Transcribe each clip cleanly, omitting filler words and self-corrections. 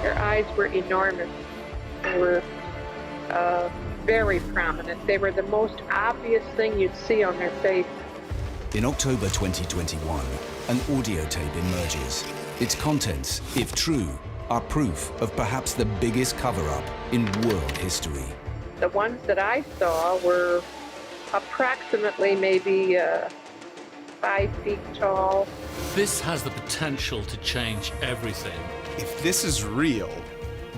Their eyes were enormous. They were very prominent. They were the most obvious thing you'd see on their face. In October 2021, an audio tape emerges. Its contents, if true, are proof of perhaps the biggest cover-up in world history. The ones that I saw were approximately maybe 5 feet tall. This has the potential to change everything. If this is real,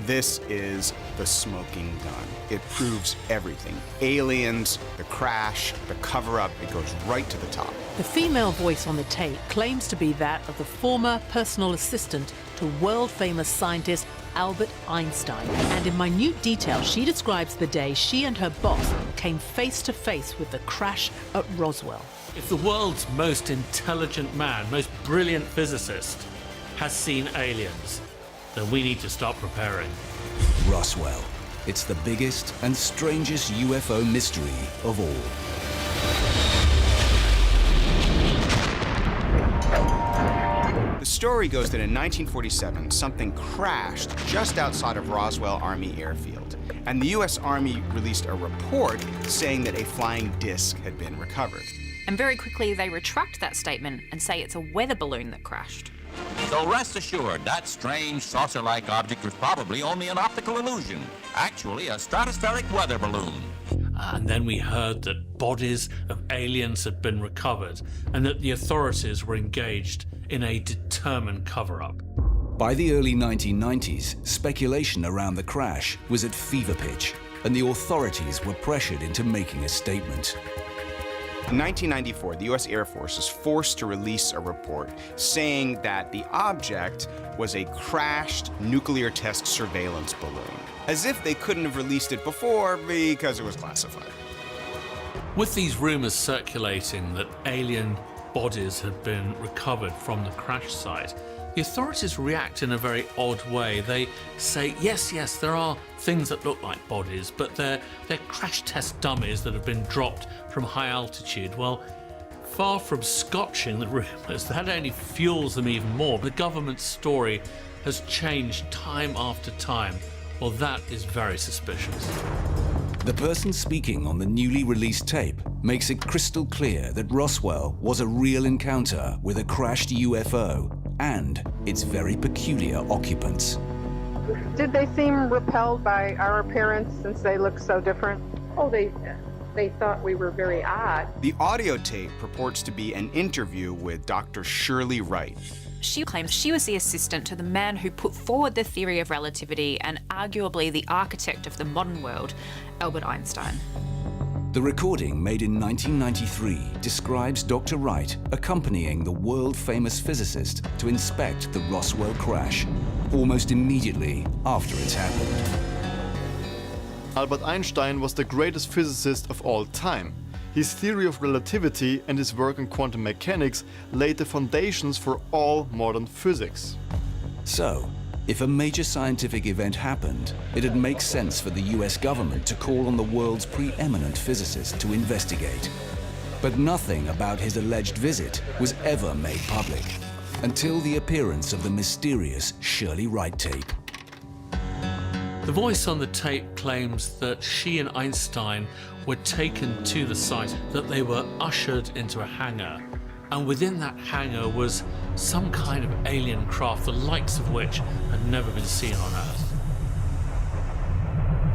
this is the smoking gun. It proves everything. Aliens, the crash, the cover-up, it goes right to the top. The female voice on the tape claims to be that of the former personal assistant to world-famous scientist Albert Einstein. And in minute detail, she describes the day she and her boss came face-to-face with the crash at Roswell. If the world's most intelligent man, most brilliant physicist, has seen aliens, then we need to start preparing. Roswell. It's the biggest and strangest UFO mystery of all. The story goes that in 1947, something crashed just outside of Roswell Army Airfield, and the U.S. Army released a report saying that a flying disc had been recovered. And very quickly they retract that statement and say it's a weather balloon that crashed. So rest assured, that strange saucer-like object was probably only an optical illusion, actually a stratospheric weather balloon. And then we heard that bodies of aliens had been recovered and that the authorities were engaged in a determined cover-up. By the early 1990s, speculation around the crash was at fever pitch, and the authorities were pressured into making a statement. In 1994, the U.S. Air Force was forced to release a report saying that the object was a crashed nuclear test surveillance balloon, as if they couldn't have released it before because it was classified. With these rumors circulating that alien bodies had been recovered from the crash site, the authorities react in a very odd way. They say, yes, there are things that look like bodies, but they're crash test dummies that have been dropped from high altitude. Well, far from scotching the rumors, that only fuels them even more. The government's story has changed time after time. Well, that is very suspicious. The person speaking on the newly released tape makes it crystal clear that Roswell was a real encounter with a crashed UFO and its very peculiar occupants. Did they seem repelled by our appearance since they looked so different? Oh, they thought we were very odd. The audio tape purports to be an interview with Dr. Shirley Wright. She claims she was the assistant to the man who put forward the theory of relativity and arguably the architect of the modern world, Albert Einstein. The recording, made in 1993, describes Dr. Wright accompanying the world-famous physicist to inspect the Roswell crash, almost immediately after it's happened. Albert Einstein was the greatest physicist of all time. His theory of relativity and his work on quantum mechanics laid the foundations for all modern physics. So, if a major scientific event happened, it'd make sense for the US government to call on the world's preeminent physicist to investigate. But nothing about his alleged visit was ever made public, until the appearance of the mysterious Shirley Wright tape. The voice on the tape claims that she and Einstein were taken to the site, that they were ushered into a hangar, and within that hangar was some kind of alien craft, the likes of which had never been seen on Earth.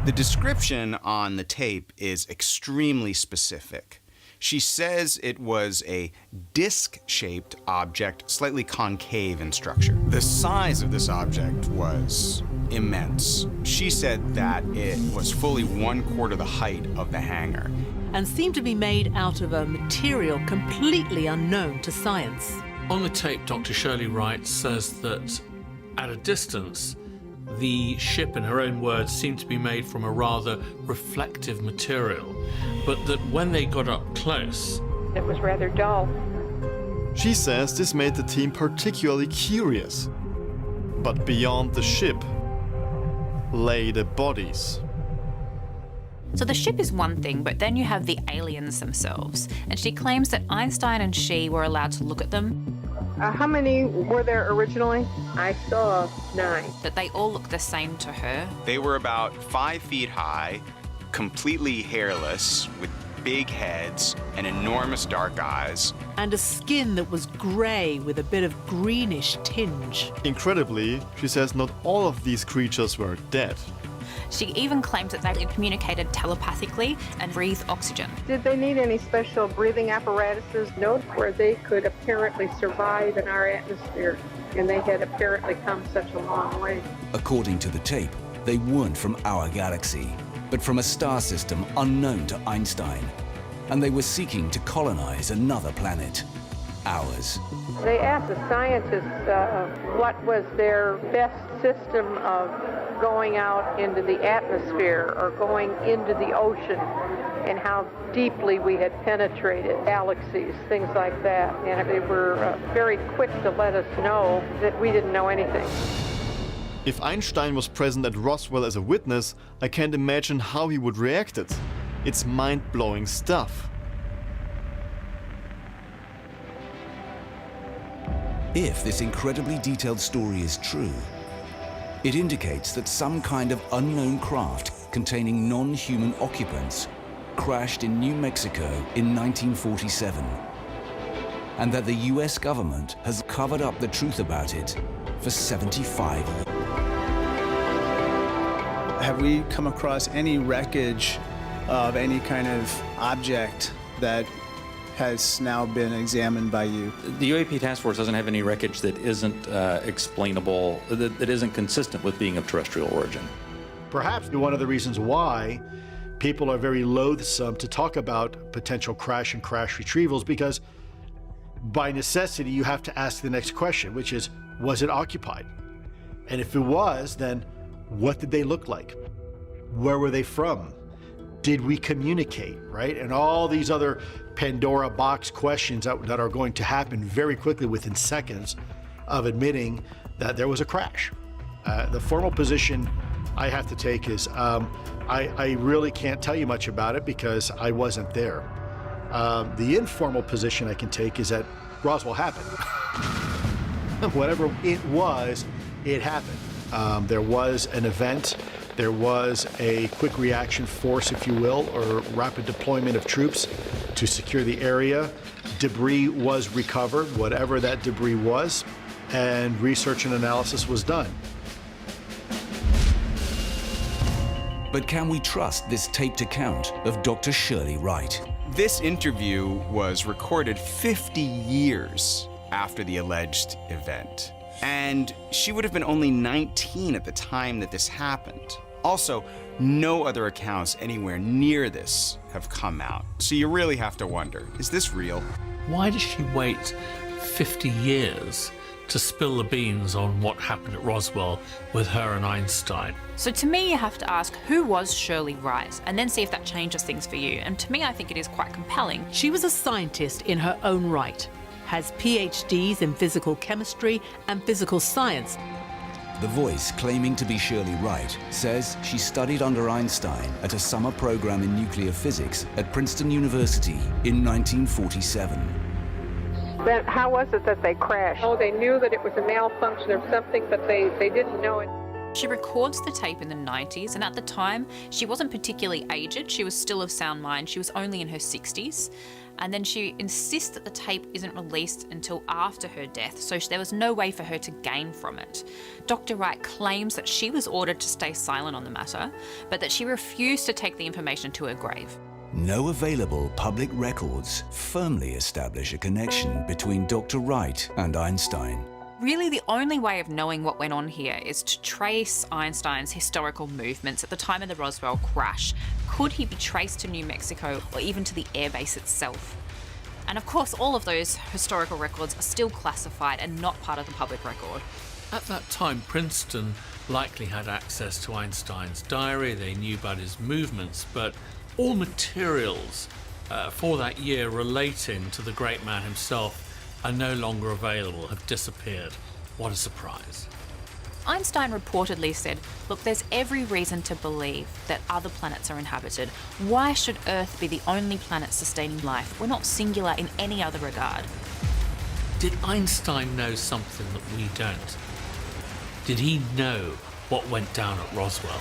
The description on the tape is extremely specific. She says it was a disc-shaped object, slightly concave in structure. The size of this object was immense. She said that it was fully 1/4 the height of the hangar. And seemed to be made out of a material completely unknown to science. On the tape, Dr. Shirley Wright says that at a distance, the ship, in her own words, seemed to be made from a rather reflective material, but that when they got up close, It was rather dull. She says this made the team particularly curious. But beyond the ship lay the bodies. So the ship is one thing, but then you have the aliens themselves. And she claims that Einstein and she were allowed to look at them. How many were there originally? I saw 9. That they all look the same to her. They were about 5 feet high, completely hairless, with big heads and enormous dark eyes. And a skin that was grey with a bit of greenish tinge. Incredibly, she says not all of these creatures were dead. She even claims that they communicated telepathically and breathed oxygen. Did they need any special breathing apparatuses? No, where they could apparently survive in our atmosphere, and they had apparently come such a long way. According to the tape, they weren't from our galaxy, but from a star system unknown to Einstein. And they were seeking to colonize another planet, ours. They asked the scientists what was their best system of going out into the atmosphere or going into the ocean, and how deeply we had penetrated galaxies, things like that. And they were very quick to let us know that we didn't know anything. If Einstein was present at Roswell as a witness, I can't imagine how he would react it. It's mind-blowing stuff. If this incredibly detailed story is true, it indicates that some kind of unknown craft containing non-human occupants crashed in New Mexico in 1947, and that the US government has covered up the truth about it for 75 years. Have we come across any wreckage of any kind of object that has now been examined by you? The UAP task force doesn't have any wreckage that isn't explainable, that isn't consistent with being of terrestrial origin. Perhaps one of the reasons why people are very loathsome to talk about potential crash and crash retrievals, because by necessity you have to ask the next question, which is, was it occupied? And if it was, then what did they look like? Where were they from? Did we communicate, right? And all these other Pandora box questions that are going to happen very quickly within seconds of admitting that there was a crash. The formal position I have to take is I really can't tell you much about it because I wasn't there. The informal position I can take is that Roswell happened. Whatever it was, it happened. There was an event. There was a quick reaction force, if you will, or rapid deployment of troops to secure the area. Debris was recovered, whatever that debris was, and research and analysis was done. But can we trust this taped account of Dr. Shirley Wright? This interview was recorded 50 years after the alleged event. And she would have been only 19 at the time that this happened. Also, no other accounts anywhere near this have come out. So you really have to wonder, is this real? Why does she wait 50 years to spill the beans on what happened at Roswell with her and Einstein? So to me, you have to ask, who was Shirley Wright? And then see if that changes things for you. And to me, I think it is quite compelling. She was a scientist in her own right, has PhDs in physical chemistry and physical science. The voice claiming to be Shirley Wright says she studied under Einstein at a summer program in nuclear physics at Princeton University in 1947. Then how was it that they crashed? Oh, they knew that it was a malfunction or something, but they didn't know it. She records the tape in the 90s, and at the time, she wasn't particularly aged. She was still of sound mind. She was only in her 60s. And then she insists that the tape isn't released until after her death, so there was no way for her to gain from it. Dr. Wright claims that she was ordered to stay silent on the matter, but that she refused to take the information to her grave. No available public records firmly establish a connection between Dr. Wright and Einstein. Really, the only way of knowing what went on here is to trace Einstein's historical movements at the time of the Roswell crash. Could he be traced to New Mexico or even to the airbase itself? And of course, all of those historical records are still classified and not part of the public record. At that time, Princeton likely had access to Einstein's diary. They knew about his movements, but all materials for that year relating to the great man himself are no longer available, have disappeared. What a surprise. Einstein reportedly said, look, there's every reason to believe that other planets are inhabited. Why should Earth be the only planet sustaining life? We're not singular in any other regard. Did Einstein know something that we don't? Did he know what went down at Roswell?